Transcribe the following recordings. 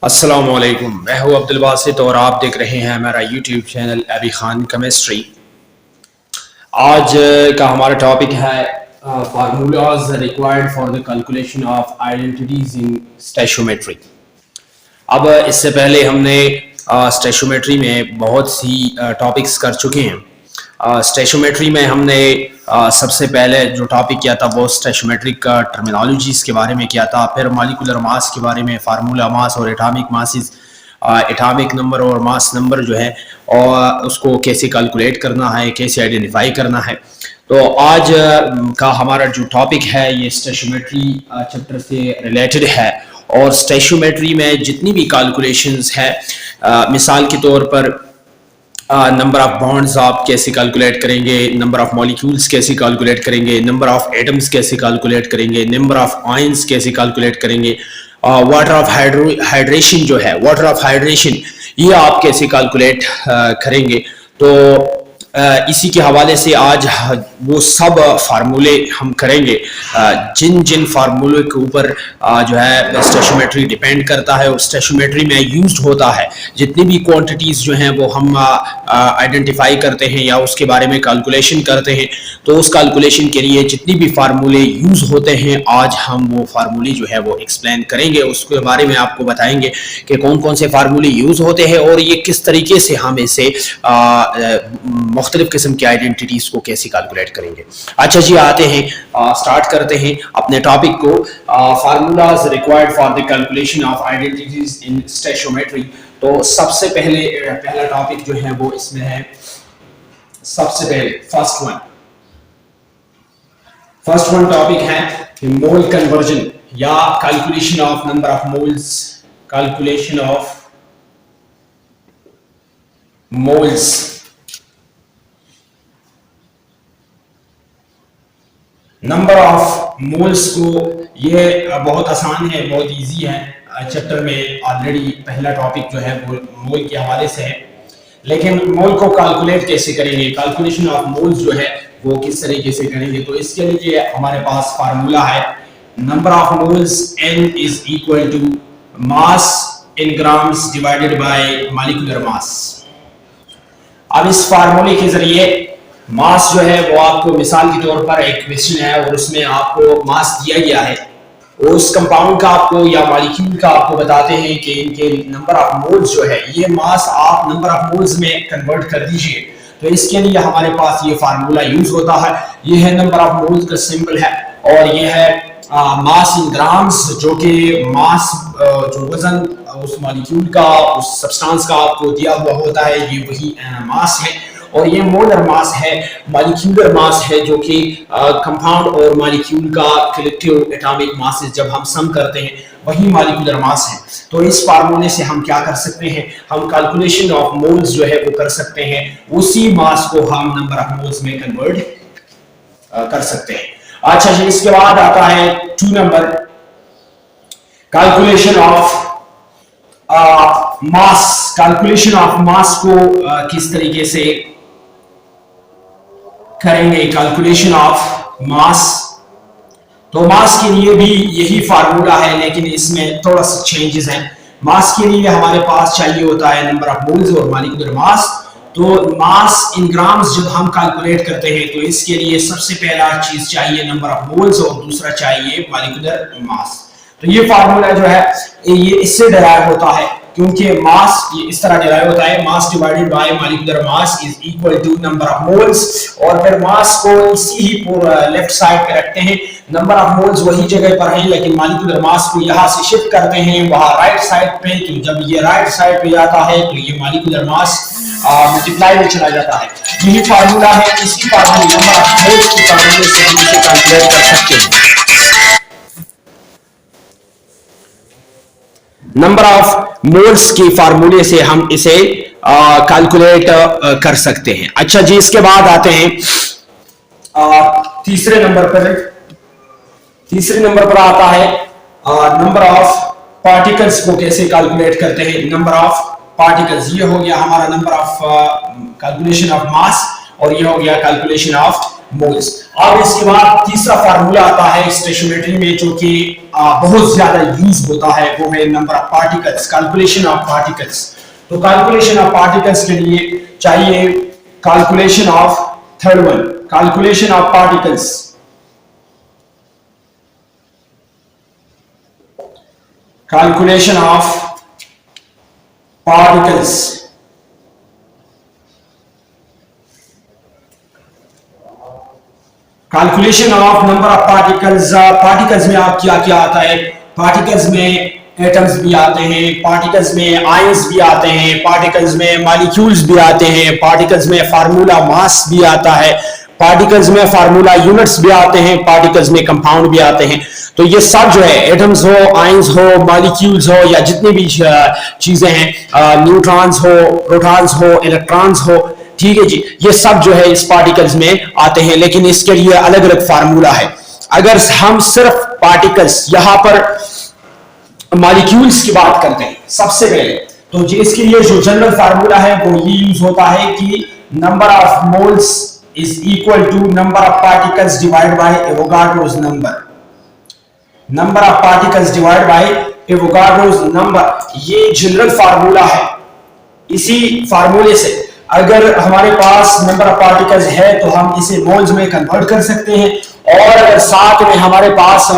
अस्सलामुअलैकुम, मैं हूं अब्दुल बासित और आप देख रहे हैं हमारा YouTube channel Abi Khan chemistry. आज का हमारा टॉपिक है formulas required for the calculation of identities in stoichiometry. अब इससे पहले हमने स्टैचोमेट्री में बहुत सी टॉपिक्स कर चुके हैं। स्टैचोमेट्री में हमने सबसे पहले जो टॉपिक किया था वो स्टैचोमेट्रिक टर्मिनोलॉजीज के बारे में किया था, फिर मॉलिक्यूलर मास के बारे में, फार्मूला मास और एटॉमिक मासेस, एटॉमिक नंबर और मास नंबर जो है और उसको कैसे कैलकुलेट करना है, कैसे आइडेंटिफाई करना है। तो आज का हमारा जो टॉपिक है ये स्टैचोमेट्री चैप्टर से रिलेटेड है और स्टैचोमेट्री में जितनी भी कैलकुलेशंस है, मिसाल के तौर पर नंबर ऑफ बॉन्ड्स आप कैसे कैलकुलेट करेंगे, नंबर ऑफ मॉलिक्यूल्स कैसे कैलकुलेट करेंगे, नंबर ऑफ एटम्स कैसे कैलकुलेट करेंगे, नंबर ऑफ आयंस कैसे कैलकुलेट करेंगे, वाटर ऑफ हाइड्रेशन जो है, वाटर ऑफ हाइड्रेशन ये आप कैसे कैलकुलेट करेंगे। तो इसी के हवाले से आज वो सब फार्मूले हम करेंगे जिन जिन फार्मूले के ऊपर जो है स्टैचोमेट्री डिपेंड करता है और स्टैचोमेट्री में यूज्ड होता है। जितनी भी क्वांटिटीज जो हैं वो हम आइडेंटिफाई करते हैं या उसके बारे में कैलकुलेशन करते हैं, तो उस कैलकुलेशन के लिए जितनी भी फार्मूले यूज होते हैं आज हम वो फार्मूले जो है वो एक्सप्लेन करेंगे, उसके बारे में आपको बताएंगे कि कौन कौन से फार्मूले यूज होते हैं और ये किस तरीके से हम इसे मुख्तलिफ किस्म की आइडेंटिटीज को कैसे कैलकुलेट करेंगे। अच्छा जी, आते हैं, स्टार्ट करते हैं अपने टॉपिक को। Formulas required for the calculation of identities in stoichiometry. तो सबसे पहला टॉपिक जो है वो इसमें है, सबसे पहले फर्स्ट वन टॉपिक है मोल कन्वर्जन या calculation of number of moles, calculation of moles. Number of moles को ये बहुत आसान है, बहुत इजी है। चैप्टर में ऑलरेडी पहला टॉपिक जो है वो मोल के हवाले से है, लेकिन मोल को कैलकुलेट कैसे करेंगे, कैलकुलेशन ऑफ मोल्स जो है वो किस तरीके से करेंगे। तो इसके लिए हमारे पास फार्मूला है, number of moles n is equal to mass in grams divided by molecular mass. अब इस फार्मूले के जरिए मास जो है वो आपको, मिसाल के तौर पर एक क्वेश्चन है और उसमें आपको मास दिया गया है और उस कंपाउंड का आपको या मॉलिक्यूल का आपको बताते हैं कि इनके नंबर ऑफ मोल्स जो है ये मास आप नंबर ऑफ मोल्स में कन्वर्ट कर दीजिए। तो इसके लिए हमारे पास ये फार्मूला यूज होता है। ये है नंबर ऑफ मोल्स का सिंबल है और ये है मास इन ग्राम्स, जो कि मास जो वजन उस मॉलिक्यूल का, उस सब्सटेंस का आपको दिया हुआ होता है, ये वही मास है। और ये मोलर मास है, मॉलिक्यूलर मास है, जो कि कंपाउंड और मॉलिक्यूल का कलेक्टिव एटॉमिक मासेस जब हम सम करते हैं वही मॉलिक्यूलर मास है। तो इस फार्मूले से हम क्या कर सकते हैं, हम कैलकुलेशन ऑफ मोल्स जो है वो कर सकते हैं, उसी मास को हम नंबर ऑफ मोल्स में कन्वर्ट कर सकते हैं। अच्छा जी, इसके बाद आता है 2 number, calculation of mass. Calculation of mass को किस तरीके से करेंगे, कैलकुलेशन ऑफ मास। तो मास के लिए भी यही फार्मूला है, लेकिन इसमें थोड़ा सा चेंजेस हैं। मास के लिए हमारे पास चाहिए होता है नंबर ऑफ मोल्स और मॉलिक्यूलर मास। तो मास इन ग्राम्स जब हम कैलकुलेट करते हैं तो इसके लिए सबसे पहला चीज चाहिए नंबर ऑफ मोल्स और दूसरा चाहिए मॉलिक्यूलर मास। तो ये फार्मूला जो है ये इससे डिराइव होता है, क्योंकि मास ये इस तरह डिराइव होता है, mass divided by molecular mass is equal to number of moles. और फिर मास को इसी ही लेफ्ट साइड पे रखते हैं, नंबर ऑफ मोल्स वही जगह पर है, लेकिन मॉलिक्यूलर मास को यहां से शिफ्ट करते हैं वहां राइट साइड पे। तो जब ये राइट साइड पे जाता है तो ये मॉलिक्यूलर मास मल्टीप्लाई में चला जाता है। यही फार्मूला है, इसी फार्मूले नंबर ऑफ मोल्स के फार्मूले से हम इसे कैलकुलेट कर सकते हैं। नंबर ऑफ मोल्स के फार्मूले से हम इसे कैलकुलेट कर सकते हैं। अच्छा जी, इसके बाद आते हैं तीसरे नंबर पर। तीसरे नंबर पर आता है नंबर ऑफ पार्टिकल्स को कैसे कैलकुलेट करते हैं। नंबर ऑफ पार्टिकल्स, ये हो गया हमारा number of calculation of mass और ये हो गया कैलकुलेशन ऑफ मोल्स। अब इसके बाद तीसरा फार्मूला आता है स्टैचोमेट्री में, जो कि बहुत ज्यादा यूज होता है वो है number of particles, calculation of particles. तो कैलकुलेशन ऑफ पार्टिकल्स के लिए चाहिए calculation of third one, calculation of particles. Calculation of particles। Calculation of number of particles. Particles में आप क्या क्या आता है? पार्टिकल्स में एटम्स भी आते हैं, पार्टिकल्स में आयंस भी आते हैं, पार्टिकल्स में मॉलिक्यूल्स भी आते हैं, पार्टिकल्स में फार्मूला मास भी आता है, पार्टिकल्स में फार्मूला यूनिट्स भी आते हैं, पार्टिकल्स में कंपाउंड भी आते हैं। तो ये सब जो है एटम्स हो, आयंस हो, मॉलिक्यूल्स हो या जितनी भी चीजें हैं, न्यूट्रॉन्स हो, प्रोटॉन्स हो, इलेक्ट्रॉन्स हो, ठीक है जी, ये सब जो है इस पार्टिकल्स में आते हैं, लेकिन इसके लिए अलग अलग फार्मूला है। अगर हम सिर्फ पार्टिकल्स यहां पर मॉलिक्यूल्स की बात करते हैं सबसे पहले, तो इसके लिए जो जनरल फार्मूला है वो ये यूज होता है कि number of moles is equal to number of particles divide by Avogadro's number. Number of particles divide by Avogadro's number, ये जनरल फार्मूला है। इसी फार्मूले से अगर हमारे पास नंबर ऑफ पार्टिकल्स है तो हम इसे मोल्स में कन्वर्ट कर सकते हैं, और अगर साथ में हमारे पास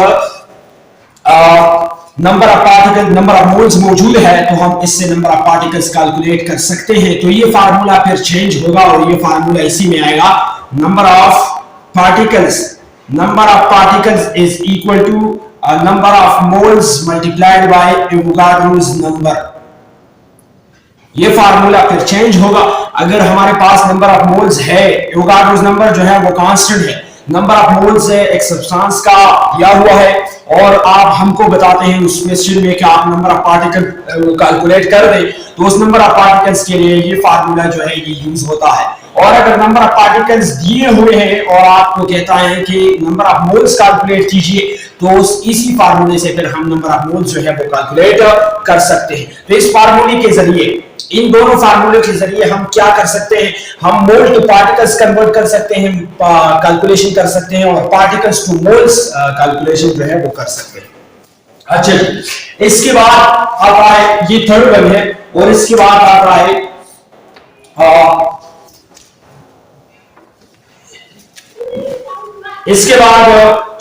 number of particle, number of moles मौजूद है तो हम इससे नंबर ऑफ पार्टिकल्स कैलकुलेट कर सकते हैं। तो ये फार्मूला फिर चेंज होगा और ये फार्मूला इसी में आएगा, number of particles is equal to number of moles multiplied by Avogadro's number. ये फार्मूला फिर चेंज होगा। अगर हमारे पास नंबर ऑफ मोल्स है, एवोगाड्रोस नंबर जो है वो कांस्टेंट है, नंबर ऑफ मोल्स है एक सब्सटेंस का दिया हुआ है, और आप हमको बताते हैं उस क्वेश्चन में कि आप नंबर ऑफ पार्टिकल कैलकुलेट कर दें, तो उस नंबर ऑफ पार्टिकल्स के लिए ये फार्मूला जो है ये यूज होता है। और अगर नंबर ऑफ पार्टिकल्स दिए हुए हैं और आपको कहता है कि नंबर ऑफ मोल्स कैलकुलेट कीजिए, तो इसी फार्मूले से फिर हम नंबर ऑफ मोल्स जो है वो कैलकुलेट कर सकते हैं। तो इस फार्मूले के जरिए, इन दोनों फार्मूले के जरिए हम क्या कर सकते हैं, हम मोल टू पार्टिकल्स कन्वर्ट कर सकते हैं, कैलकुलेशन कर सकते हैं, और पार्टिकल्स टू मोल्स कैलकुलेशन जो है वो कर सकते हैं। अच्छा, इसके बाद आता है, ये थर्ड वन है, और इसके बाद आता है इसके बाद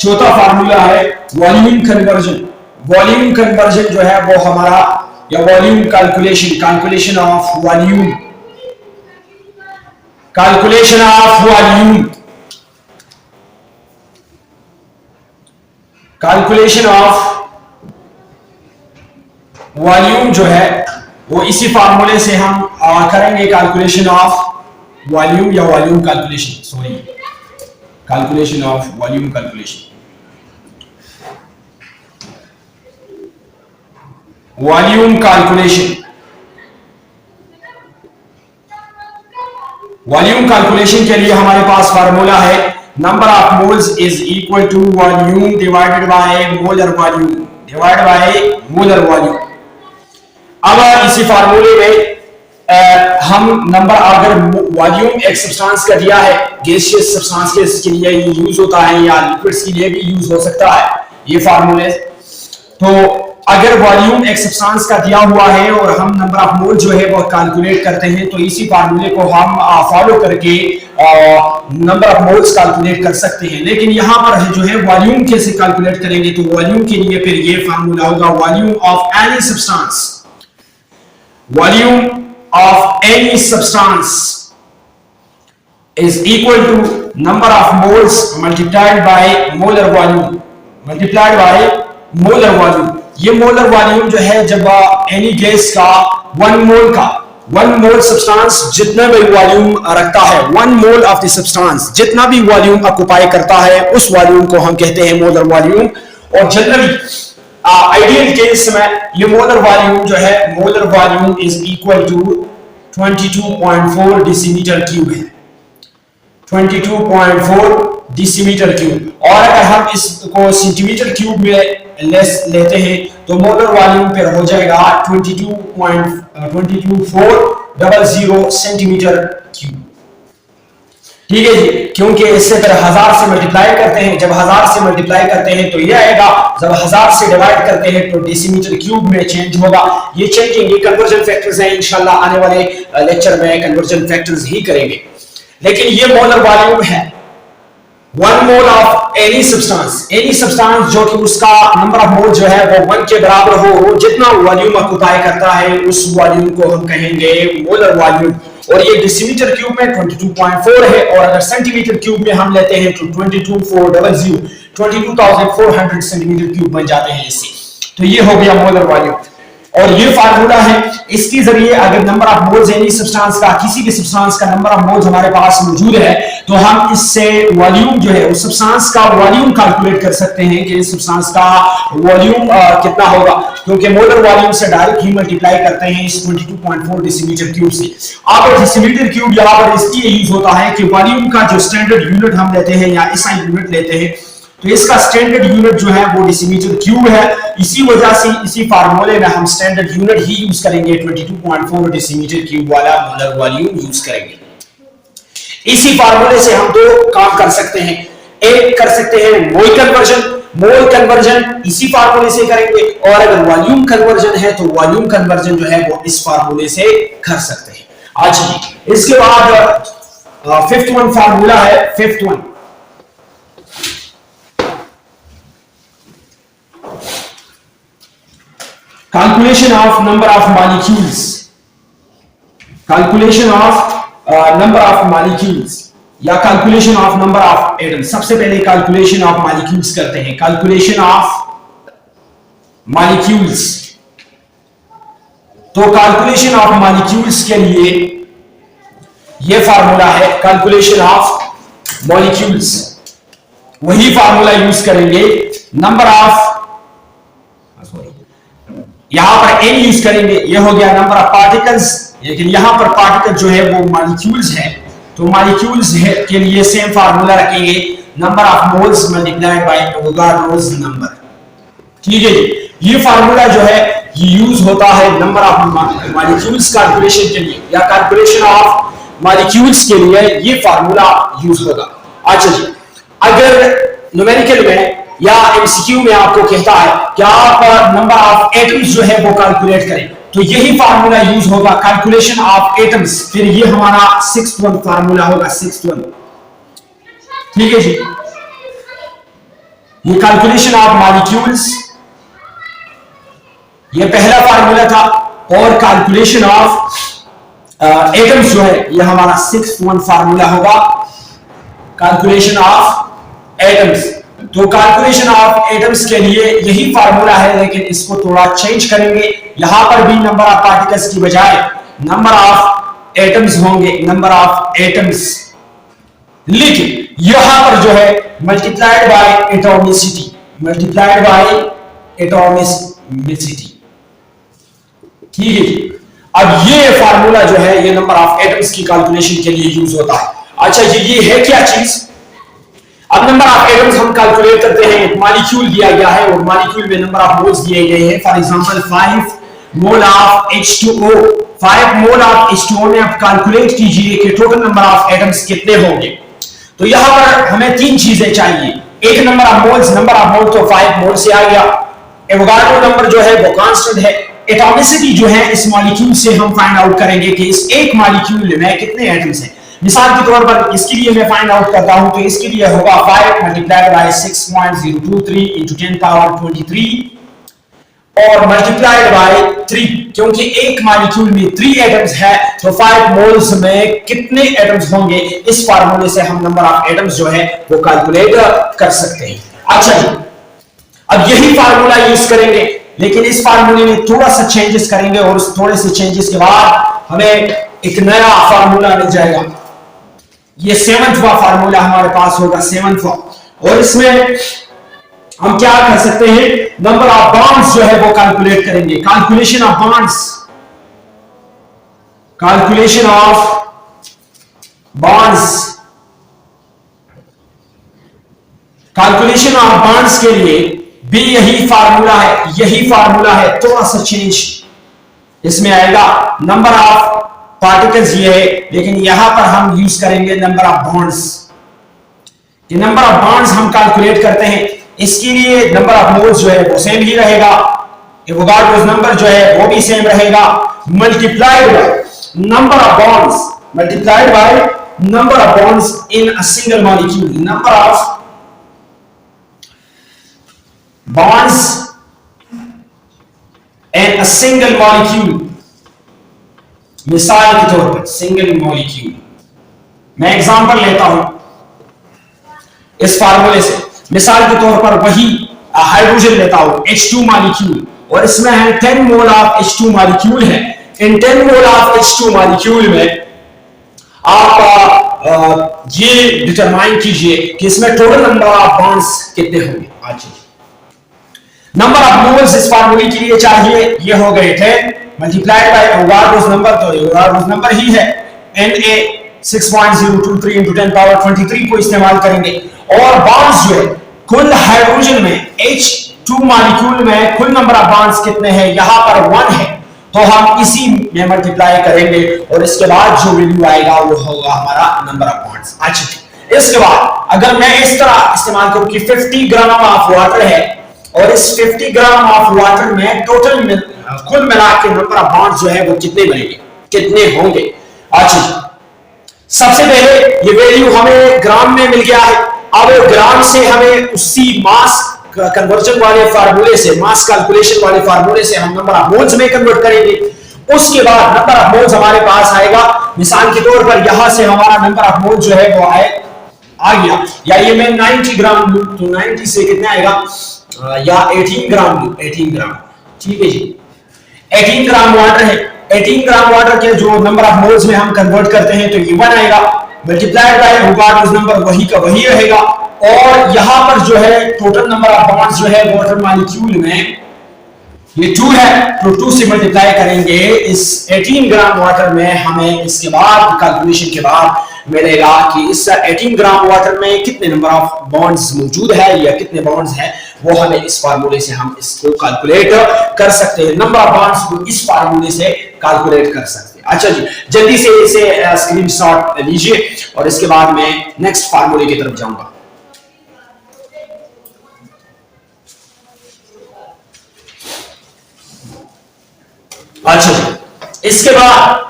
चौथा फार्मूला है वॉल्यूम कन्वर्जन। वॉल्यूम कन्वर्जन जो है वो हमारा, या volume calculation, calculation of volume, calculation of volume, calculation of volume जो है वो इसी फार्मूले से हम करेंगे, कैलकुलेशन ऑफ वॉल्यूम या volume calculation, sorry, calculation of volume calculation. Volume calculation, volume calculation के लिए हमारे पास फार्मूला है, number of moles is equal to volume divided by molar volume, divide by molar volume. अब इसी फार्मूले में हम नंबर, अगर वॉल्यूम एक सब्सटेंस का दिया है, गैसियस सब्सटेंस के लिए ये यूज होता है या लिक्विड्स के लिए भी यूज हो सकता है ये फार्मूले। तो अगर वॉल्यूम एक सब्सटेंस का दिया हुआ है और हम नंबर ऑफ मोल जो है वो कैलकुलेट करते हैं, तो इसी फार्मूले को हम फॉलो करके नंबर ऑफ मोल्स कैलकुलेट कर सकते हैं। लेकिन यहां पर जो है वॉल्यूम कैसे कैलकुलेट करेंगे, तो वॉल्यूम के लिए फिर ये फार्मूला होगा, volume of any substance, volume of any substance is equal to number of moles multiplied by molar volume, multiplied by molar volume। ये molar volume जो है, जब any gas का 1 मोल का, 1 मोल सब्सटेंस जितना भी वॉल्यूम रखता है, 1 मोल ऑफ द सब्सटेंस जितना भी वॉल्यूम ऑक्युपाई करता है, उस वॉल्यूम को हम कहते हैं मोलर वॉल्यूम। और जनरली आइडियल केस में ये मोलर वॉल्यूम जो है, molar volume is equal to 22.4 decimetre cube है, 22.4 डेसीमीटर क्यूब। और अगर हम इसको सेंटीमीटर क्यूब में लेते हैं तो मोलर वॉल्यूम फिर हो जाएगा 22.400 सेंटीमीटर क्यूब। ठीक है जी, क्योंकि इससे फिर 1000 से मल्टीप्लाई करते हैं, जब 1000 से मल्टीप्लाई करते हैं तो ये आएगा, जब 1000 से डिवाइड करते हैं तो डेसीमीटर क्यूब में चेंज होगा। ये चेंजिंग, ये कन्वर्जन फैक्टर्स हैं, इंशाल्लाह आने वाले लेक्चर में कन्वर्जन फैक्टर्स ही करेंगे। लेकिन ये मोलर वॉल्यूम है, 1 मोल ऑफ एनी सब्सटेंस जो कि उसका नंबर ऑफ मोल जो है वो 1 के बराबर हो, जितना वॉल्यूम ऑक्युपाई करता है उस वॉल्यूम को हम कहेंगे मोलर वॉल्यूम। और ये डेसीमीटर क्यूब में 22.4 है, और अगर सेंटीमीटर क्यूब में हम लेते हैं तो 22,400 सेंटीमीटर क्यूब बन जाते हैं इससे। तो ये हो गया मोलर वॉल्यूम, और ये फार्मूला है, इसके जरिए अगर number of moles any substance का, किसी भी सब्सटेंस का नंबर ऑफ मोल्स हमारे पास मौजूद है तो हम इससे वॉल्यूम जो है उस सब्सटेंस का वॉल्यूम कैलकुलेट कर सकते हैं कि इस सब्सटेंस का वॉल्यूम कितना होगा, क्योंकि मोलर वॉल्यूम से डायरेक्ट ही मल्टीप्लाई करते हैं इस 22.4 डेसीमीटर क्यूब से। अब डेसीमीटर क्यूब यहाँ पर इसलिए यूज होता है कि वॉल्यूम का जो स्टैंडर्ड यूनिट हम लेते हैं या एसआई यूनिट लेते हैं तो इसका स्टैंडर्ड यूनिट जो है वो डेसीमीटर क्यूब है। इसी वजह से इसी फार्मूले में हम स्टैंडर्ड यूनिट ही यूज करेंगे, 22.4 डेसीमीटर क्यूब वाला मोलर वॉल्यूम यूज करेंगे। इसी फार्मूले से हम दो काम कर सकते हैं, एक कर सकते हैं मोल कन्वर्जन इसी फार्मूले से करेंगे, और अगर वॉल्यूम कन्वर्जन है तो वॉल्यूम कन्वर्जन जो है वो इस फार्मूले से कर सकते हैं। अच्छा, इसके बाद फिफ्थ वन फार्मूला है, fifth one calculation of number of molecules, calculation of number of molecules या calculation of number of atoms। सबसे पहले calculation of molecules करते हैं, calculation of molecules। तो calculation of molecules के लिए ये फार्मूला है calculation of molecules, वही फार्मूला यूज करेंगे। नंबर ऑफ, यहां पर n यूज करेंगे, ये हो गया नंबर ऑफ पार्टिकल्स, लेकिन यहां पर पार्टिकल जो है वो मॉलिक्यूल्स है, तो मॉलिक्यूल्स के लिए सेम फार्मूला रखेंगे, number of moles multiplied by Avogadro's number. ठीक है जी, ये फार्मूला जो है ये यूज होता है नंबर ऑफ मॉलिक्यूल्स कैलकुलेशन के लिए या कैलकुलेशन ऑफ मॉलिक्यूल्स के लिए ये फार्मूला यूज होगा। अच्छा जी, अगर न्यूमेरिकल में या एमसीक्यू में आपको कहता है कि आप नंबर ऑफ एटम्स जो है वो कैलकुलेट करें, तो यही फार्मूला यूज होगा, कैलकुलेशन ऑफ एटम्स। फिर ये हमारा 6th वन फार्मूला होगा, 6th वन। ठीक है जी, ये कैलकुलेशन ऑफ मॉलिक्यूल्स ये पहला फार्मूला था, और कैलकुलेशन ऑफ एटम्स जो है ये हमारा 6th वन फार्मूला होगा, कैलकुलेशन ऑफ एटम्स। तो कैलकुलेशन ऑफ एटम्स के लिए यही फार्मूला है, लेकिन इसको थोड़ा चेंज करेंगे। यहां पर भी नंबर ऑफ पार्टिकल्स की बजाय नंबर ऑफ एटम्स होंगे, नंबर ऑफ एटम्स, लेकिन यहां पर जो है multiplied by atomicity, multiplied by atomicity. ठीक है जी, अब ये फार्मूला जो है ये नंबर ऑफ एटम्स की कैलकुलेशन के लिए यूज होता है। अच्छा जी, ये है क्या चीज? अब नंबर ऑफ एटम्स हम कैलकुलेट करते हैं, एक मॉलिक्यूल दिया गया है और मॉलिक्यूल में नंबर ऑफ मोल्स दिए गए हैं। For example 5 mole of H2O, 5 mole of H2O में आप कैलकुलेट कीजिए कि टोटल नंबर ऑफ एटम्स कितने होंगे। तो यहां पर हमें तीन चीजें चाहिए, एक number of moles, number of mole तो 5 मोल से आ गया, एवोगाड्रो नंबर जो है वो कांस्टेंट है, एटॉमिसिटी जो है इस मॉलिक्यूल से हम फाइंड आउट करेंगे कि इस एक मॉलिक्यूल में कितने एटम्स हैं। मिसाल के तौर पर इसके लिए मैं फाइंड आउट करता हूं, तो इसके लिए होगा 5 मल्टीप्लाइड बाय 6.023 into 10 पावर 23 और मल्टीप्लाइड बाय 3, क्योंकि एक मॉलिक्यूल में 3 एटम्स है तो 5 मोल्स में कितने एटम्स होंगे, इस फार्मूले से हम नंबर ऑफ एटम्स जो है वो कैलकुलेट कर सकते हैं। अच्छा जी, अब यही फार्मूला यूज करेंगे, लेकिन इस फार्मूले में थोड़ा सा चेंजेस करेंगे, और उस थोड़े से चेंजेस के बाद हमें एक नया फार्मूला मिल जाएगा। ये 7th फार्मूला हमारे पास होगा, 7th, और इसमें हम क्या कर सकते हैं, नंबर ऑफ बॉन्ड्स जो है वो कैलकुलेट करेंगे, calculation of bonds, calculation of bonds, calculation of bonds के लिए भी यही फार्मूला है, यही फार्मूला है, थोड़ा सा चेंज इसमें आएगा। नंबर ऑफ पार्टिकल्स ये है, लेकिन यहां पर हम यूज करेंगे नंबर ऑफ बॉन्ड्स। ये नंबर ऑफ बॉन्ड्स हम कैलकुलेट करते हैं, इसके लिए नंबर ऑफ मोल्स जो है वो सेम ही रहेगा, एवोगाड्रोस नंबर जो है वो भी सेम रहेगा, multiplied by number of bonds, multiplied by number of bonds in a single molecule, number of bonds in a single molecule. मिसाल के तौर पर सिंगल मॉलिक्यूल, मैं एग्जांपल लेता हूं इस फार्मूले से, मिसाल के तौर पर वही हाइड्रोजन लेता हूं H2 मॉलिक्यूल, और इसमें है 10 मोल ऑफ H2 मॉलिक्यूल है। इन 10 मोल ऑफ H2 मॉलिक्यूल में आप ये डिटरमाइन कीजिए कि इसमें टोटल नंबर ऑफ बॉन्ड्स कितने होंगे। नंबर ऑफ मोल्स इस फार्मूले के लिए चाहिए, ये हो गए 10 मल्टीप्लाइड बाय एवोगाड्रोस नंबर, तो एवोगाड्रोस नंबर ही है Na 6.023 into 10 पावर 23 को इस्तेमाल करेंगे। और बॉन्ड्स जो है कुल हाइड्रोजन में H2 मॉलिक्यूल में कुल नंबर ऑफ बॉन्ड्स कितने हैं, यहां पर 1 है, तो हम इसी में मल्टीप्लाई करेंगे और इसके बाद जो वैल्यू आएगा वो होगा हमारा नंबर ऑफ बॉन्ड्स। अच्छा, इसके बाद अगर मैं इस तरह इस्तेमाल करूं कि 50 ग्राम ऑफ वाटर है और इस 50 ग्राम ऑफ वाटर में टोटल कुल मिला के नंबर ऑफ बॉन्ड्स जो है वो कितने बनेंगे, कितने होंगे। अच्छा, सबसे पहले ये वैल्यू हमें ग्राम में मिल गया है, अब ग्राम से हमें उसी मास कन्वर्जन वाले फार्मूले से, मास कैलकुलेशन वाले फार्मूले से हम नंबर ऑफ मोल्स में कन्वर्ट करेंगे। उसके बाद नंबर ऑफ मोल्स हमारे पास आएगा, मिसाल के तौर पर यहां से हमारा नंबर ऑफ मोल्स जो है वो आ गया, या ये मैं 90 ग्राम लूं तो 90 से कितना आएगा, या 18 ग्राम लूं, 18 ग्राम, ठीक है जी, 18 ग्राम वाटर है, 18 ग्राम वाटर के जो नंबर ऑफ मोल्स में हम कन्वर्ट करते हैं तो ये 1 आएगा, मल्टीप्लाइड बाय एवोगाड्रोस नंबर वही का वही रहेगा, और यहां पर जो है टोटल नंबर ऑफ बॉन्ड्स जो है वाटर मॉलिक्यूल में ये 2 है, तो 2 से मल्टीप्लाई करेंगे इस 18 ग्राम वाटर में, हमें इसके बाद कैलकुलेशन के बाद मिलेगा कि इस 18 ग्राम वाटर में कितने नंबर ऑफ बॉन्ड्स मौजूद है या कितने बॉन्ड्स हैं, वो हमें इस फार्मूले से हम इसको कैलकुलेट कर सकते हैं, नंबर ऑफ बॉन्ड्स को इस फार्मूले से कैलकुलेट कर सकते हैं। अच्छा जी, जल्दी से इसे स्क्रीनशॉट लीजिए और इसके बाद मैं नेक्स्ट फार्मूले की तरफ जाऊंगा। अच्छा जी, इसके बाद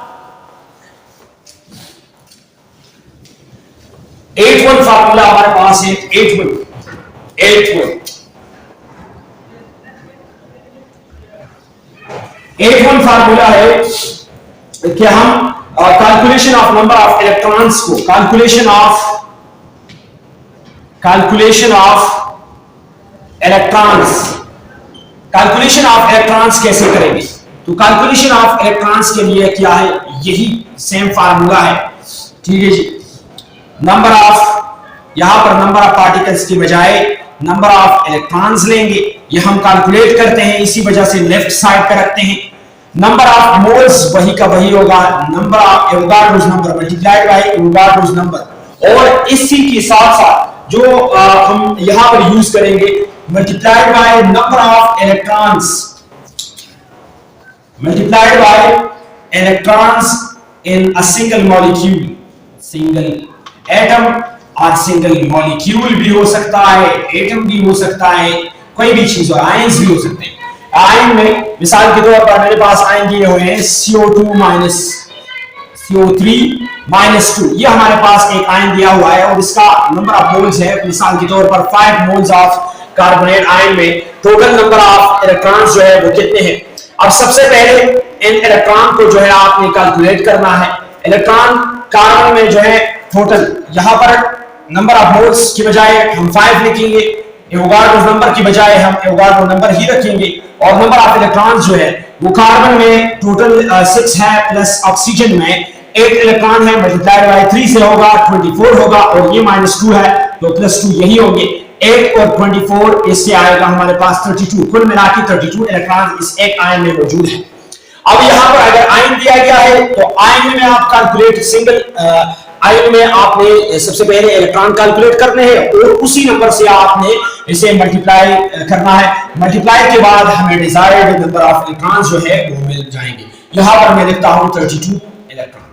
8-1 फार्मूला हमारे पास है, 8-1 फार्मूला है कि हम calculation of number of electrons को, कैलकुलेशन ऑफ इलेक्ट्रॉन्स कैसे करेंगे। तो कैलकुलेशन ऑफ इलेक्ट्रॉन्स के लिए क्या है, यही सेम फार्मूला है, ठीक है जी। नंबर ऑफ, यहां पर नंबर ऑफ पार्टिकल्स की बजाय नंबर ऑफ इलेक्ट्रॉन्स लेंगे, ये हम कैलकुलेट करते हैं, इसी वजह से लेफ्ट साइड पे रखते हैं। नंबर ऑफ मोल्स वही का वही होगा, number of Avogadro's number multiplied by Avogadro's number, और इसी के साथ साथ जो हम यहां पर यूज करेंगे multiplied by number of electrons, multiplied by electrons in a single molecule, single atom और सिंगल मॉलिक्यूल भी हो सकता है, एटम भी हो सकता है, कोई भी चीज हो, आयंस भी हो सकते हैं। आयन में मिसाल के तौर पर मेरे पास आयन दिए हुए हैं CO2 माइनस CO3 माइनस 2, ये हमारे पास एक आयन दिया हुआ है और इसका नंबर ऑफ मोल्स है, मिसाल के तौर पर 5 मोल्स ऑफ कार्बोनेट आयन में टोटल नंबर ऑफ इलेक्ट्रॉन्स जो है वो कितने हैं। अब सबसे पहले इन इलेक्ट्रॉन को जो है आपने कैलकुलेट करना है। इलेक्ट्रॉन कार्बन में जो है टोटल, यहां पर नंबर ऑफ मोल्स की बजाय हम 5 लिखेंगे, एवोगाड्रोस नंबर की बजाय हम एवोगाड्रो नंबर ही रखेंगे, और नंबर ऑफ इलेक्ट्रॉन्स जो है वो कार्बन में टोटल 6 है, प्लस ऑक्सीजन में 8 इलेक्ट्रॉन है, मल्टीप्लाइड बाय 3 से होगा 24 होगा, और ये -2 है तो +2 यही होंगे, 8 और 24 इससे आएगा हमारे पास 32, कुल मिला के 32 इलेक्ट्रॉन इस एक आयन में मौजूद है। अब यहां पर अगर आयन दिया गया है तो आयन में आप कैलकुलेट, सिंगल आयन में आपने सबसे पहले इलेक्ट्रॉन कैलकुलेट करने हैं और उसी नंबर से आपने इसे मल्टीप्लाई करना है। मल्टीप्लाई के बाद हमें डिजायर्ड नंबर ऑफ इलेक्ट्रॉन्स जो है वो मिल जाएंगे। यहां पर मैं लिखता हूं 32 इलेक्ट्रॉन।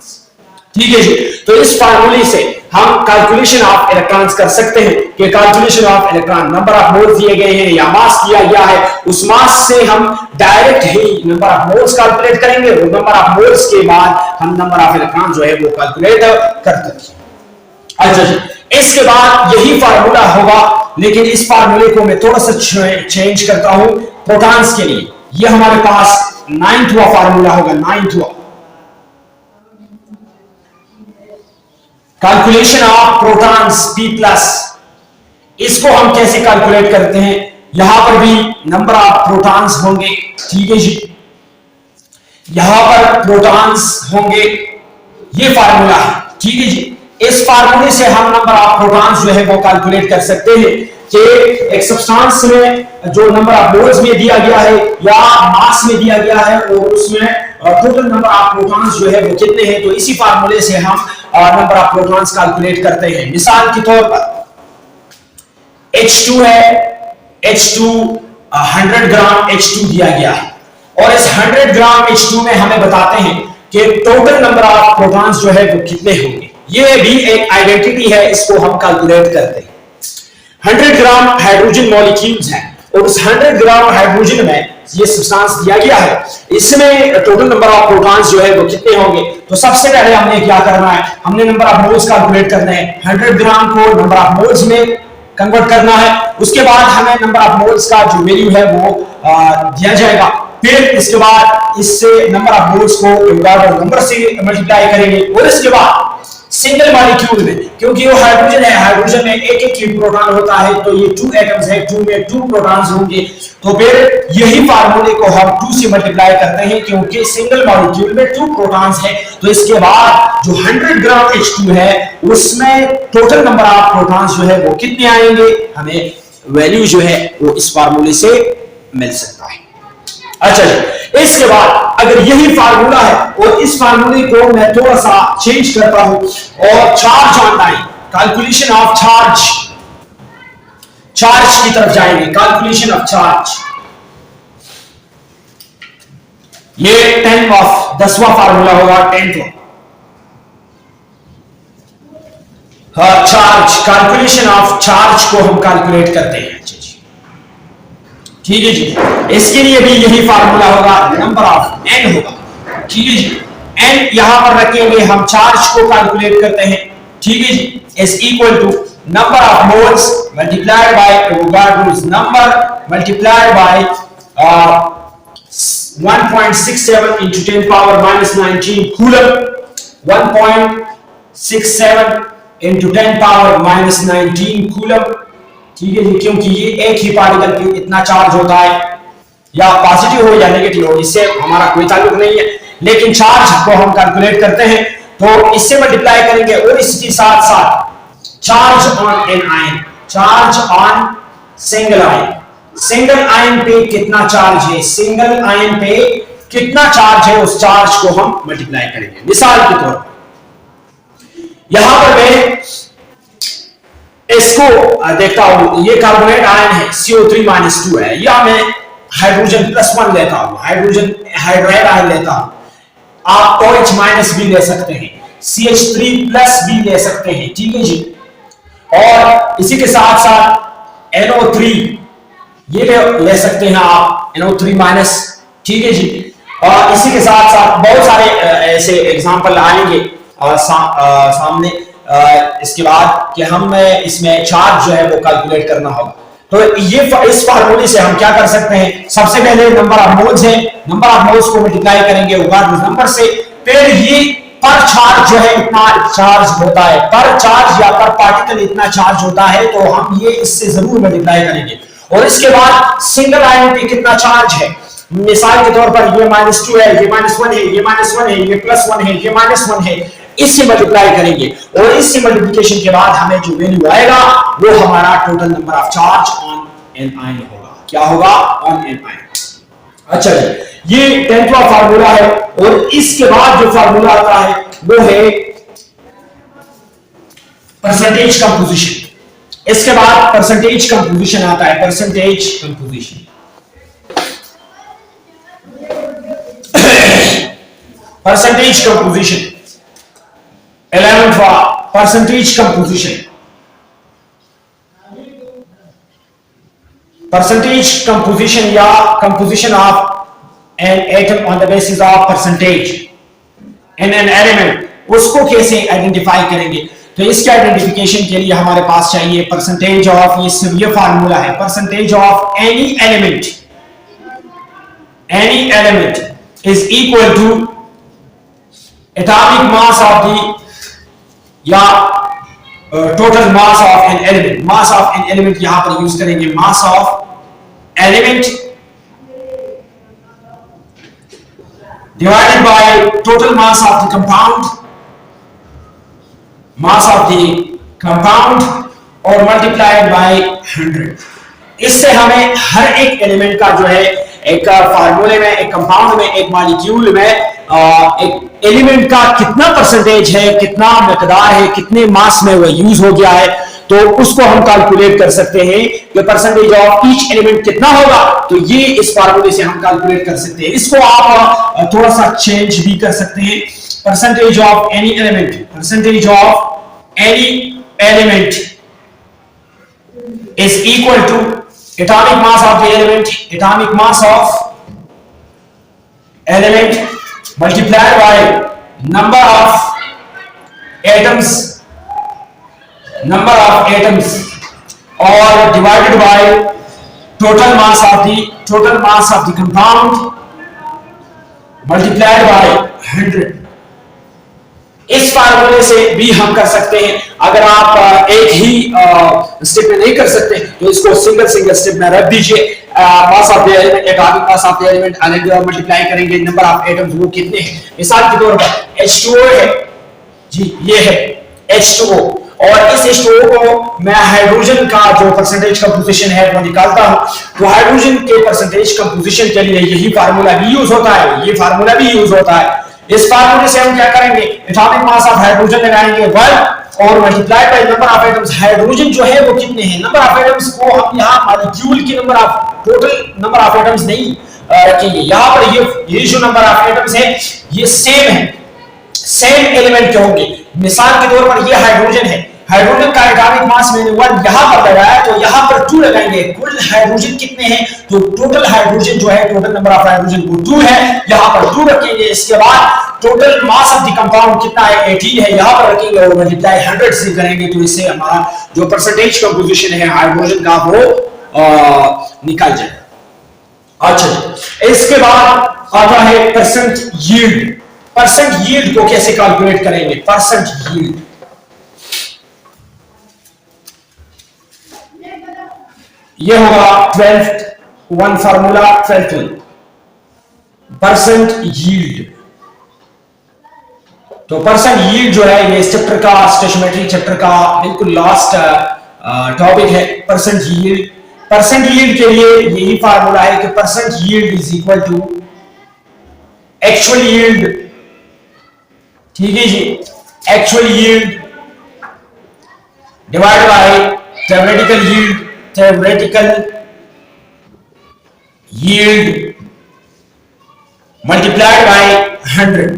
ठीक है जी। तो इस फार्मूले से हम कैलकुलेशन ऑफ इलेक्ट्रॉन्स कर सकते हैं कि calculation of electron, number of moles दिए गए हैं या मास दिया गया है, उस मास से हम direct he number of moles calculate करेंगे, वो नंबर ऑफ मोल्स के बाद हम नंबर ऑफ इलेक्ट्रॉन जो है वो कैलकुलेट करते हैं। अच्छा जी, इसके बाद यही फार्मूला होगा, लेकिन इस फार्मूले को मैं थोड़ा सा चेंज करता हूं प्रोटॉन्स के लिए। ये हमारे पास 9वां फार्मूला होगा, 9वां calculation of protons P plus. इसको हम कैसे कैलकुलेट करते हैं, यहां पर भी नंबर ऑफ प्रोटॉन्स होंगे, ठीक है जी, यहां पर प्रोटॉन्स होंगे, ये फार्मूला है, ठीक है जी। इस फार्मूले से हम नंबर ऑफ प्रोटॉन्स जो है वो कैलकुलेट कर सकते हैं कि एक सब्सटेंस में जो नंबर ऑफ मोल्स में दिया गया है या मास में दिया गया है और उसमें टोटल नंबर ऑफ प्रोटॉन्स जो है वो कितने हैं। तो इसी फार्मूले से हम नंबर ऑफ प्रोटॉन्स कैलकुलेट करते हैं। मिसाल के तौर पर H2 है, H2 100 ग्राम H2 दिया गया है और इस 100 ग्राम H2 में हमें बताते हैं कि टोटल नंबर ऑफ प्रोटॉन्स जो है वो कितने होंगे। ये भी एक आइडेंटिटी है, इसको हम कैलकुलेट करते हैं। 100 ग्राम हाइड्रोजन मॉलिक्यूल्स हैं और उस 100 ग्राम हाइड्रोजन में ये सब्सटेंस दिया गया है, इसमें टोटल नंबर ऑफ प्रोटॉन्स जो है वो कितने होंगे। तो सबसे पहले हमने क्या करना है, हमने नंबर ऑफ मोल्स कैलकुलेट करना है। 100 ग्राम को नंबर ऑफ मोल्स में कन्वर्ट करना है, उसके बाद हमें नंबर ऑफ मोल्स का जो वैल्यू है वो दिया जाएगा। फिर इसके बाद इससे नंबर ऑफ मोल्स को एवोगाड्रो नंबर से मल्टीप्लाई करेंगे और इसके बाद सिंगल मॉलिक्यूल में, क्योंकि वो हाइड्रोजन है, हाइड्रोजन में एक एक प्रोटॉन होता है, तो ये 2 एटम्स है, 2 में 2 प्रोटॉन्स होंगे। तो फिर यही फार्मूले को हम 2 से मल्टीप्लाई करते हैं, क्योंकि सिंगल मॉलिक्यूल में 2 प्रोटॉन्स है। तो इसके बाद जो 100 ग्राम H2 है उसमें टोटल नंबर ऑफ प्रोटॉन्स जो है वो कितने आएंगे, हमें वैल्यू जो है वो इस फार्मूले से मिल सकता है। अच्छा जी, इसके बाद अगर यही फार्मूला है और इस फार्मूले को मैं थोड़ा सा चेंज करता हूं और charge on line, calculation of charge, charge की तरफ जाएंगे, कैलकुलेशन ऑफ चार्ज। ये 10वां फार्मूला होगा, 10वां चार्ज, कैलकुलेशन ऑफ चार्ज को हम कैलकुलेट करते हैं। ठीक है जी, इसके लिए भी यही फार्मूला होगा, नंबर ऑफ n होगा, ठीक है जी। n यहां पर रखेंगे, हम चार्ज को कैलकुलेट करते हैं, ठीक है जी। Is equal to number of moles multiplied by Avogadro's number multiplied by 1.67 into 10 power minus 19 coulomb, 1.67 into 10 power minus 19 coulomb, ठीक है जी। क्योंकि ये एक ही पार्टिकल पे इतना चार्ज होता है, या पॉजिटिव हो या नेगेटिव हो, इससे हमारा कोई ताल्लुक नहीं है, लेकिन चार्ज को हम कैलकुलेट करते हैं तो इससे मल्टीप्लाई करेंगे और इसके साथ साथ charge on an ion, charge on single ion, single ion पे कितना चार्ज है, सिंगल आयन पे कितना चार्ज है, उस चार्ज को हम मल्टीप्लाई करेंगे। मिसाल के तौर पर यहां पर मैं इसको देखता हूं, ये कार्बोनेट आयन है, CO3-2 है, या मैं हाइड्रोजन +1 लेता हूं, हाइड्रोजन हाइड्राइड आयन लेता हूं, आप OH- भी ले सकते हैं, CH3+ भी ले सकते हैं, ठीक है जी। और इसी के साथ साथ NO3 ये ले सकते हैं आप, NO3-, ठीक है जी। और इसी के साथ साथ बहुत सारे ऐसे एग्जांपल आएंगे सामने इसके बाद कि हम इसमें चार्ज जो है वो कैलकुलेट करना होगा। तो ये इस फार्मूले से हम क्या कर सकते हैं, सबसे पहले नंबर ऑफ मोल्स है, नंबर ऑफ मोल्स को मल्टीप्लाई करेंगे एवोगाड्रो नंबर से, फिर ये पर चार्ज जो है इतना चार्ज होता है, पर चार्ज या पर पार्टिकल इतना चार्ज होता है, तो हम ये इससे जरूर मल्टीप्लाई करेंगे। और इसके बाद सिंगल आयन पे कितना चार्ज है, मिसाल के तौर पर ये -2 है, ये -1 है, ये -1 है, ये +1 है, ये -1 है, इससे मल्टीप्लाई करेंगे और इससे मल्टीप्लिकेशन के बाद हमें जो वैल्यू आएगा वो हमारा total number of charge on an ion होगा। क्या होगा, ऑन एन आयन। अच्छा जी, ये 10वां फार्मूला है और इसके बाद जो फार्मूला आता है वो है परसेंटेज कंपोजिशन। इसके बाद परसेंटेज कंपोजिशन आता है, परसेंटेज कंपोजिशन। परसेंटेज कंपोजिशन 11वां परसेंटेज कंपोजिशन। परसेंटेज कंपोजिशन या composition of an atom on the basis of percentage in an element, उसको कैसे आइडेंटिफाई करेंगे? तो इसके आइडेंटिफिकेशन के लिए हमारे पास चाहिए परसेंटेज ऑफ, ये फार्मूला है, percentage of any element is equal to atomic mass of the या total mass of an element. Mass of an element यहां पर यूज करेंगे, mass of element divided by total mass of the compound, mass of the compound और multiplied by 100। इससे हमें हर एक element का जो है एक फार्मूले में, एक कंपाउंड में, एक मॉलिक्यूल में एक एलिमेंट का कितना परसेंटेज है, कितना मिकदार है, कितने मास में वो यूज हो गया है, तो उसको हम कैलकुलेट कर सकते हैं कि परसेंटेज ऑफ ईच एलिमेंट कितना होगा। तो ये इस फार्मूले से हम कैलकुलेट कर सकते हैं। इसको आप थोड़ा सा चेंज भी कर सकते हैं। Percentage of any element, percentage of any element is equal to atomic mass of the element, atomic mass of element multiplied by number of atoms or divided by total mass of the compound multiplied by 100। इस फार्मूले से भी हम कर सकते हैं। अगर आप एक ही स्टेप में नहीं कर सकते तो इसको सिंगल स्टेप में रख दीजिए। मास of the element, atomic mass of the element अलग मल्टीप्लाई करेंगे, नंबर ऑफ एटम्स वो कितने हैं। मिसाल के तौर पर H2O है जी, ये है H2O, और इस H2O को मैं हाइड्रोजन का जो परसेंटेज कंपोजिशन है वो निकालता हूं। तो हाइड्रोजन के परसेंटेज कंपोजिशन के लिए यही फार्मूला भी यूज होता है, ये फार्मूला भी यूज होता है। इस फार्मूले से हम क्या करेंगे, एटॉमिक मास ऑफ हाइड्रोजन लगाएंगे 1 और multiply by number of atoms. Hydrogen जो है वो कितने हैं, नंबर ऑफ एटम्स को हम यहां मॉलिक्यूल के number of, total number of atoms नहीं रखेंगे। यहां पर ये जो नंबर ऑफ एटम्स है ये सेम है, सेम एलिमेंट के होंगे। मिसाल के तौर पर ये हाइड्रोजन है, हाइड्रोजन का एटॉमिक मास मैंने 1 यहां पर लगाया तो यहां पर 2 लगाएंगे। कुल हाइड्रोजन कितने हैं, तो टोटल हाइड्रोजन जो है, टोटल नंबर ऑफ हाइड्रोजन वो 2 है, यहां पर 2 रखेंगे। इसके बाद total mass of the compound कितना है, 18 है, यहां पर रखेंगे और मल्टीप्लाई 100 से करेंगे। तो इससे हमारा जो परसेंटेज कंपोजिशन है हाइड्रोजन का वो निकल जाएगा। अच्छा, इसके बाद आता है परसेंट यील्ड। परसेंट यील्ड को कैसे कैलकुलेट करेंगे? परसेंट यील्ड ये होगा 12th one formula 12th one, percent yield. तो परसेंट यील्ड जो है ये इस चैप्टर का, स्टेशनरी चैप्टर का बिल्कुल लास्ट टॉपिक है, परसेंट यील्ड। परसेंट यील्ड के लिए यही फार्मूला है कि percent yield is equal to actual yield, ठीक है जी, actual yield divide by theoretical yield, theoretical yield multiplied by 100।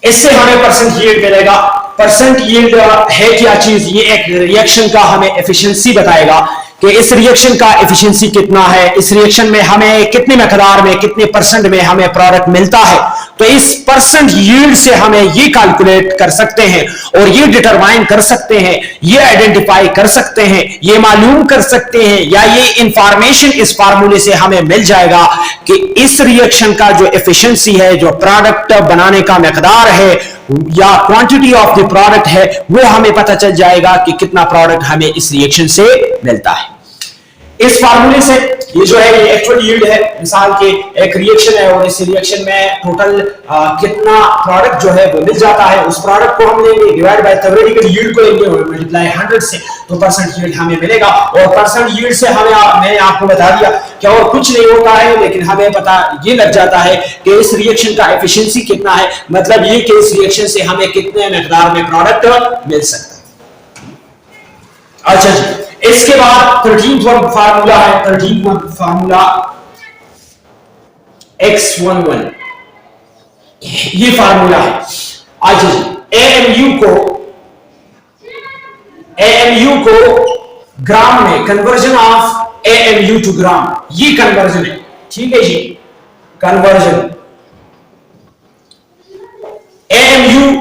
इससे हमें परसेंट यील्ड मिलेगा। परसेंट यील्ड है क्या चीज? ये एक रिएक्शन का हमें एफिशिएंसी बताएगा कि इस रिएक्शन का एफिशिएंसी कितना है, इस रिएक्शन में हमें कितने मकदार में, कितने परसेंट में हमें प्रोडक्ट मिलता है। तो इस परसेंट यील्ड से हमें ये कैलकुलेट कर सकते हैं और ये डिटरमाइन कर सकते हैं, ये आइडेंटिफाई कर सकते हैं, ये मालूम कर सकते हैं, या ये इंफॉर्मेशन इस फार्मूले से हमें मिल जाएगा कि इस रिएक्शन का जो एफिशिएंसी है, जो प्रोडक्ट बनाने का मकदार है या क्वांटिटी ऑफ द प्रोडक्ट है, वो हमें पता चल जाएगा कि कितना प्रोडक्ट हमें इस रिएक्शन से मिलता है। इस फार्मूले से ये जो है ये एक्चुअल यील्ड है। मिसाल के एक रिएक्शन है और इस रिएक्शन में टोटल कितना प्रोडक्ट जो है वो मिल जाता है, उस प्रोडक्ट को हम लेंगे डिवाइड बाय थ्योरेटिकल यील्ड को लेंगे और मल्टीप्लाई 100 से, तो परसेंट यील्ड हमें मिलेगा। और परसेंट यील्ड से हमें मैंने आपको बता दिया कि और कुछ नहीं होता है, लेकिन हमें पता ये लग जाता है कि इस रिएक्शन का एफिशिएंसी कितना है, मतलब ये कि इस रिएक्शन से हमें कितने मकदार में प्रोडक्ट मिल सकता है। अच्छा जी, इसके बाद 13th फार्मूला है, 13th फार्मूला X11, ये फार्मूला है। अच्छा जी, एएमयू को ग्राम में, कन्वर्जन ऑफ एएमयू टू ग्राम, ये कन्वर्जन है, ठीक है जी, कन्वर्जन। एएमयू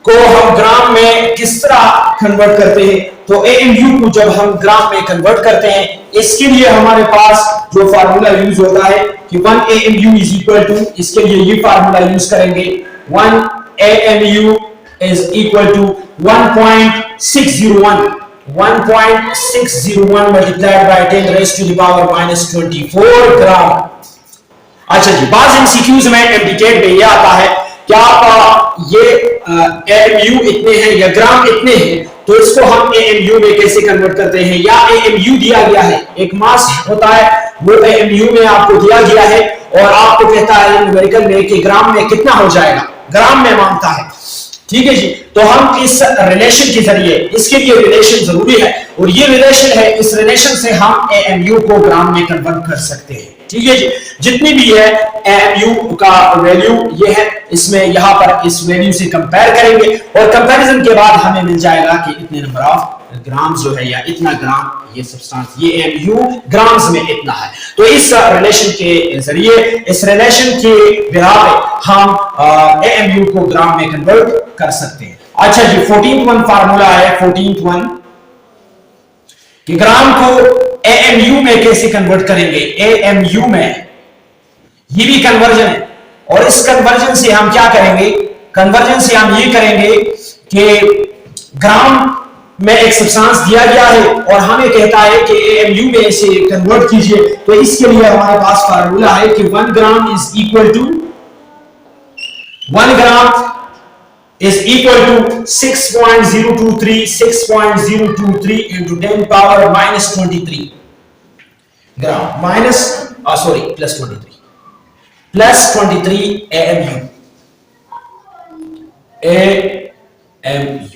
को हम ग्राम में किस तरह कन्वर्ट करते हैं, तो एएमयू को जब हम ग्राम में कन्वर्ट करते हैं, इसके लिए हमारे पास जो फार्मूला यूज होता है कि 1 AMU इज इक्वल टू, इसके लिए ये फार्मूला यूज करेंगे, 1 AMU is equal to 1.601 multiplied by 10 raise to the power -24 gram. अच्छा जी, बाज एमसीक्यूज में एमडीकेट में ये आता है कि आप ये एएमयू इतने हैं या ग्राम इतने हैं, तो इसको हम एएमयू में कैसे कन्वर्ट करते हैं, या एएमयू दिया गया है, एक मास होता है वो एएमयू में आपको दिया गया है और आपको कहता है न्यूमेरिकल में कि ग्राम में कितना हो जाएगा, ग्राम में मांगता है, ठीक है जी। तो हम इस रिलेशन के जरिए, इसके लिए रिलेशन जरूरी है और ये रिलेशन है, इस रिलेशन से हम एएमयू को ग्राम में कन्वर्ट कर सकते हैं, ठीक है जी। जितनी भी है एएमयू का वैल्यू ये है, इसमें यहां पर इस वैल्यू से कंपेयर करेंगे और कंपैरिजन के बाद हमें मिल जाएगा कि इतने नंबर ऑफ ग्राम्स जो है, या इतना ग्राम ये सब्सटेंस, ये एएमयू ग्राम्स में इतना है। तो इस रिलेशन के जरिए, इस रिलेशन के बिना पे हम एएमयू को ग्राम में कन्वर्ट कर सकते हैं। अच्छा जी, 14th वन फार्मूला है, 14th वन कि ग्राम को एएमयू में कैसे कन्वर्ट करेंगे, एएमयू में, ये भी कन्वर्जन है और इस कन्वर्जन से हम क्या करेंगे, कन्वर्जन से हम ये करेंगे कि ग्राम में एक सब्सटेंस दिया गया है और हमें कहता है कि एएमयू में इसे कन्वर्ट कीजिए, तो इसके लिए हमारे पास फार्मूला है कि 1 gram is equal to 1 gram is equal to 6.023 into 10 power -23 gram, plus 23 AMU,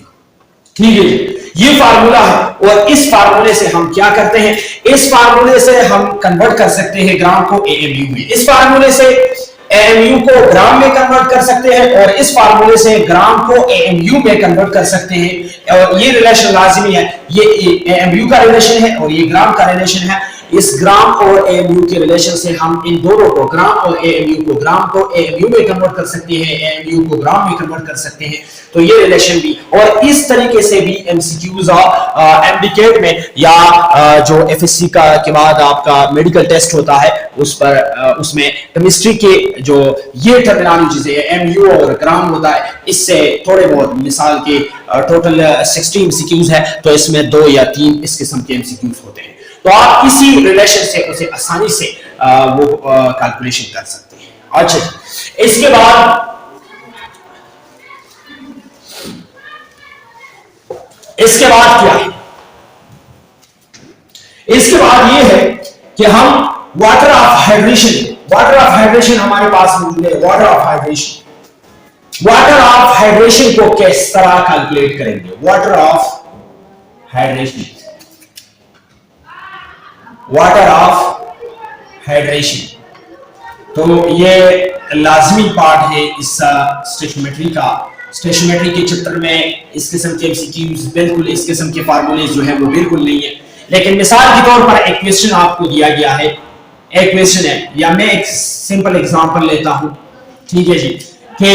ठीक है जी। ये फार्मूला है और इस फार्मूले से हम क्या करते हैं, इस फार्मूले से हम कन्वर्ट कर सकते हैं ग्राम को एएमयू में, इस फार्मूले से एएमयू को ग्राम में कन्वर्ट कर सकते हैं और इस फार्मूले से ग्राम को एएमयू में कन्वर्ट कर सकते हैं। और ये रिलेशन लाजिमी है, ये एएमयू का रिलेशन है और ये ग्राम का रिलेशन है। इस ग्राम और एएमयू के रिलेशन से हम इन दोनों को, ग्राम और एएमयू को, ग्राम को एएमयू में कन्वर्ट कर सकते हैं, एएमयू को ग्राम में कन्वर्ट कर सकते हैं। तो ये रिलेशन भी, और इस तरीके से भी एमसीक्यूज एमडीकेट में या जो एफएससी का के बाद आपका मेडिकल टेस्ट होता है उस पर उसमें केमिस्ट्री के जो ये टर्मिनोलॉजीज है, एएमयू और ग्राम होता है, इससे थोड़े बहुत, मिसाल के टोटल 60 एमसीक्यूज है तो इसमें 2 या 3 इस किस्म के एमसीक्यूज होते हैं। तो आप इसी रिलेशन से उसे आसानी से वो कैलकुलेशन कर सकते हैं। अच्छा, इसके बाद क्या है, इसके बाद ये है कि हम वाटर ऑफ हाइड्रेशन हमारे पास मौजूद है। वाटर ऑफ हाइड्रेशन को किस तरह कैलकुलेट करेंगे, वाटर ऑफ हाइड्रेशन, तो ये लाजमी पार्ट है इस स्टेशनरी के चित्र में। इस किस्म के एमसीक्यूज बिल्कुल, इस किस्म के फार्मूले जो है वो बिल्कुल नहीं है, लेकिन मिसाल के तौर पर एक क्वेश्चन आपको दिया गया है, एक क्वेश्चन है, या मैं एक सिंपल एग्जांपल लेता हूं, ठीक है जी, कि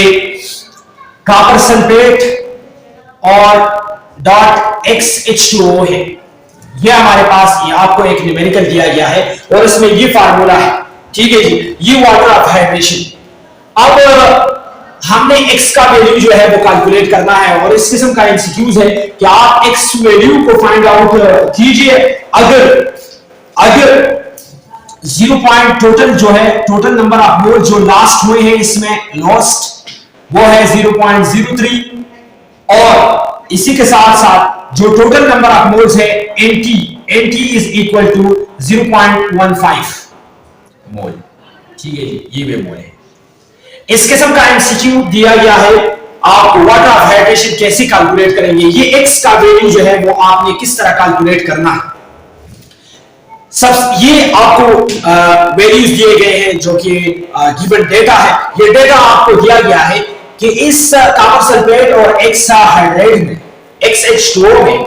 कॉपर सल्फेट और .XH2O है, ये हमारे पास, ये आपको एक न्यूमेरिकल दिया गया है और इसमें ये फार्मूला है, ठीक है जी, ये वाटर ऑफ हाइड्रेशन। अब हमने x का वैल्यू जो है वो कैलकुलेट करना है और इस किस्म का एमसीक्यूज है कि आप x वैल्यू को फाइंड आउट कीजिए। अगर 0 पॉइंट टोटल जो है, टोटल नंबर ऑफ मोल जो लास्ट हुए हैं इसमें लॉस्ट, वो है 0.03 और इसी के साथ साथ जो टोटल नंबर ऑफ मोल्स है NT इज इक्वल टू 0.15 मोल, ठीक है जी, ये वे मोल है। इस किस्म का एमसीक्यू दिया गया है, आप वाटर ऑफ हाइड्रेशन कैसे कैलकुलेट करेंगे, ये x का वैल्यू जो है वो आपने किस तरह कैलकुलेट करना है। सब ये आपको वैल्यूज दिए गए हैं जो कि गिवन डेटा है, ये डेटा आपको दिया गया है कि इस कॉपर सल्फेट और एक्स हाइड्राइड में XH2O में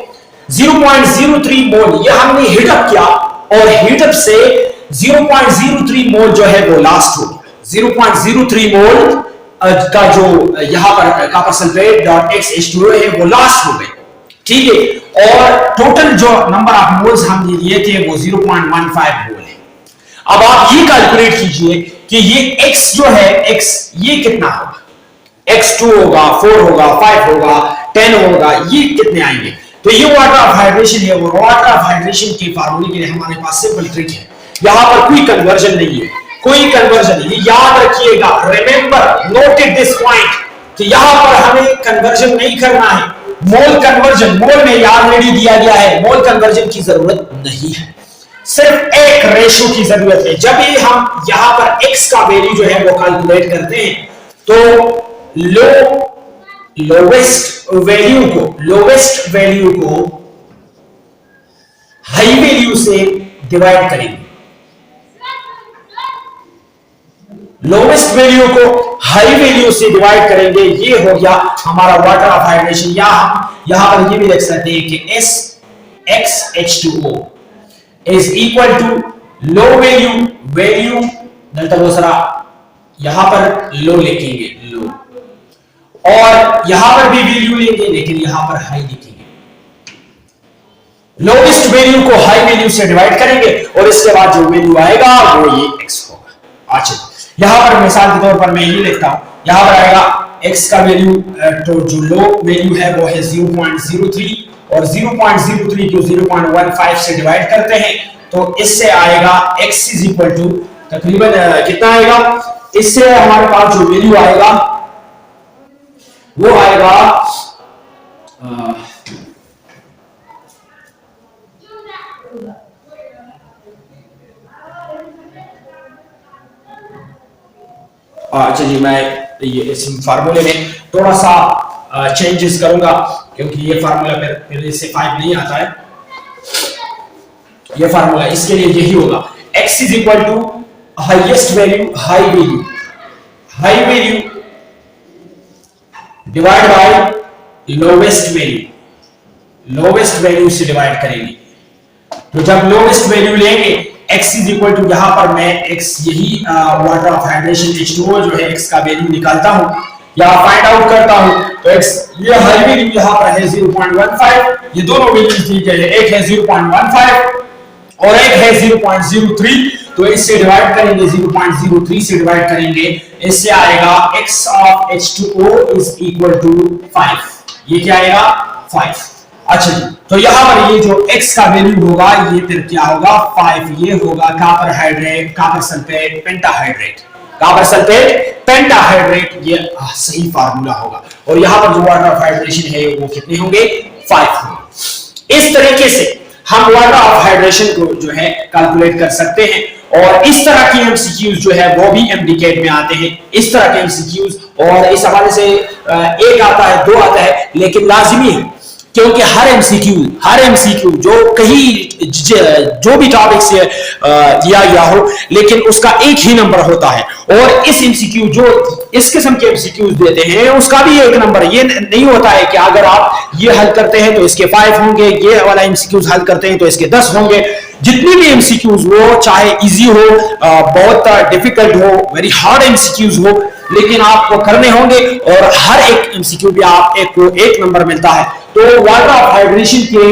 0.03 मोल ये हमने हीटअप किया और हीटअप से 0.03 मोल जो है वो लास्ट हो गया। 0.03 मोल का जो यहां पर कॉपर सल्फेट डॉट XH2O है वो लास्ट हो गए, ठीक है। और टोटल जो नंबर ऑफ मोल्स हमने लिए थे वो 0.15 मोल है। अब आप ये कैलकुलेट कीजिए कि ये x जो है x ये कितना होगा, x2 होगा, 4 होगा, 5 होगा, 10 होगा, ये कितने आएंगे। तो ये वाटर ऑफ हाइड्रेशन है और वाटर ऑफ हाइड्रेशन के फार्मूले के लिए हमारे पास सिंपल ट्रिक है, यहां पर कोई कन्वर्जन नहीं है, कोई कन्वर्जन नहीं, याद रखिएगा, रिमेंबर नोटेड दिस पॉइंट कि यहां पर हमें कन्वर्जन नहीं करना है। मोल कन्वर्जन, मोल में ऑलरेडी दिया गया है, मोल कन्वर्जन की जरूरत नहीं है, सिर्फ एक रेशो की जरूरत है। जब भी हम यहां पर x का वैल्यू जो है वो कैलकुलेट करते हैं तो लोवेस्ट वैल्यू को हाई वैल्यू से डिवाइड करेंगे, लोवेस्ट वैल्यू को हाई वैल्यू से डिवाइड करेंगे। ये हो गया हमारा वाटर ऑफ हाइड्रेशन, या हम यहां पर ये भी लिख सकते हैं कि SXH2O is equal to low value delta दूसरा यहां पर लो लिखेंगे, लो, और यहां पर भी वैल्यू लेंगे लेकिन यहां पर हाई लिखेंगे। लोवेस्ट वैल्यू को हाई वैल्यू से डिवाइड करेंगे और इसके बाद जो वैल्यू आएगा वो ये x होगा। अच्छा, यहां पर मिसाल के तौर पर मैं ये लिखता हूं, यहां पर आएगा x का वैल्यू, तो जो लो वैल्यू है वो है 0.03 और 0.03 को 0.15 से डिवाइड करते हैं तो इससे आएगा x इज इक्वल टू तकरीबन कितना आएगा, इससे हमारे पास जो वैल्यू आएगा वो आएगा चलिए मैं ये इस फार्मूले में थोड़ा सा चेंजेस करूंगा क्योंकि ये फार्मूला मेरे से 5 नहीं आता है। ये फार्मूला इसके लिए यही होगा, x is equal to highest value high value divide by lowest value से डिवाइड करेंगे। तो जब लोवेस्ट वैल्यू लेंगे x इज इक्वल टू, यहां पर मैं x यही वाटर ऑफ हाइड्रेशन H2O जो है x का वैल्यू निकालता हूं या फाइंड आउट करता हूं, तो x ये हाई वैल्यू यहां पर है 0.15, ये दोनों वैल्यूज दी गई है, एक है 0.15 और एक है 0.03, तो इससे डिवाइड करेंगे, 0.03 से डिवाइड करेंगे, इससे आएगा x of H2O is equal to 5, ये क्या आएगा 5। अच्छा जी, तो यहां पर ये जो x का वैल्यू होगा ये फिर क्या होगा 5, ये होगा कॉपर सल्फेट पेंटाहाइड्रेट, ये सही फार्मूला होगा। और यहां पर जो वाटर ऑफ हाइड्रेशन है वो कितने होंगे 5 होंगे। इस तरीके से हम वाटर ऑफ हाइड्रेशन को जो है कैलकुलेट कर सकते हैं और इस तरह की एमसीक्यूज जो है वो भी MDCAT में आते हैं, इस तरह के एमसीक्यूज, और इस हवाले से एक आता है, 2 आता है, लेकिन लाजिमी है क्योंकि हर एमसीक्यू जो कहीं जो भी टॉपिक से दिया गया हो लेकिन उसका एक ही नंबर होता है, और इस एमसीक्यू जो इस किस्म के एमसीक्यूज देते हैं उसका भी एक नंबर, ये नहीं होता है कि अगर आप ये हल करते हैं तो इसके 5 होंगे, ये वाला एमसीक्यूज हल करते हैं तो इसके 10 होंगे। जितनी भी एमसीक्यूज वो चाहे इजी हो, बहुत डिफिकल्ट हो, वेरी हार्ड एमसीक्यूज हो, लेकिन आपको करने होंगे और हर एक एमसीक्यू भी आप एक नंबर मिलता है। तो वाटर ऑफ हाइड्रेशन के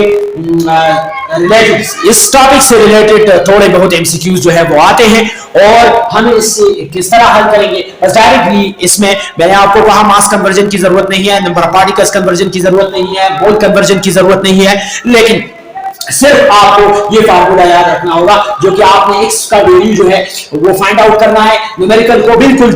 रिलेटेड इस टॉपिक से रिलेटेड थोड़े बहुत एमसीक्यूज जो है वो आते हैं और हम इससे किस तरह हल करेंगे, बस डायरेक्टली इसमें मैंने आपको कहा मास कन्वर्जन की जरूरत नहीं है, नंबर ऑफ पार्टिकल्स कन्वर्जन की जरूरत नहीं है, मोल कन्वर्जन की जरूरत नहीं है, लेकिन सिर्फ आपको ये फार्मूला याद रखना होगा जो कि आपने x का वैल्यू जो है वो फाइंड आउट करना है। न्यूमेरिकल को बिल्कुल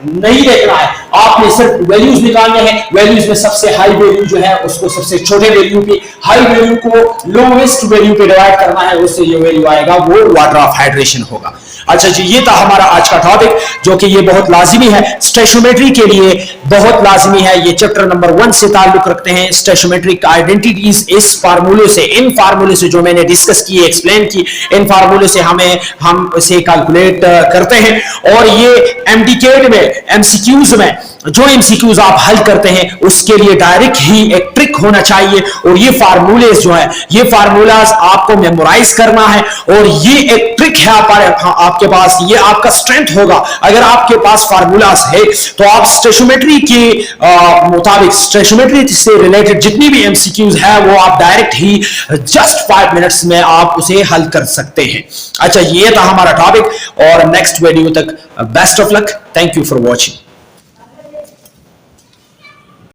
नहीं देखना है, आपने सिर्फ वैल्यूज निकालने हैं। वैल्यूज में सबसे हाई वैल्यू जो है उसको सबसे छोटे वैल्यू पे, हाई वैल्यू को लोवेस्ट वैल्यू पे डिवाइड करना है, उससे ये वैल्यू आएगा वो वाटर ऑफ हाइड्रेशन होगा। अच्छा जी, ये था हमारा आज का टॉपिक जो कि ये बहुत लाजिमी है स्टोइचियोमेट्री के लिए, बहुत लाजिमी है। ये चैप्टर नंबर 1 से ताल्लुक रखते हैं। स्टोइचियोमेट्रिक आइडेंटिटीज इस फार्मूले से, इन फार्मूले से जो मैंने डिस्कस की, एक्सप्लेन की, इन फार्मूले से हम इसे कैलकुलेट करते हैं और ये MDCAT में एमसीक्यूज में जो एमसीक्यूज आप हल करते हैं उसके लिए डायरेक्ट ही एक ट्रिक होना चाहिए, और ये फार्मूलेज जो है, ये फार्मूलाज आपको मेमोराइज करना है, और ये एक ट्रिक है आपके पास, ये आपका स्ट्रेंथ होगा। अगर आपके पास फार्मूलाज है तो आप स्टेशोमेट्री के मुताबिक, स्टेशोमेट्री से रिलेटेड जितनी भी एमसीक्यूज है वो आप डायरेक्ट ही जस्ट 5 मिनट्स में आप उसे हल कर सकते हैं। अच्छा, ये था हमारा टॉपिक, और नेक्स्ट वीडियो तक best of luck. Thank you for watching.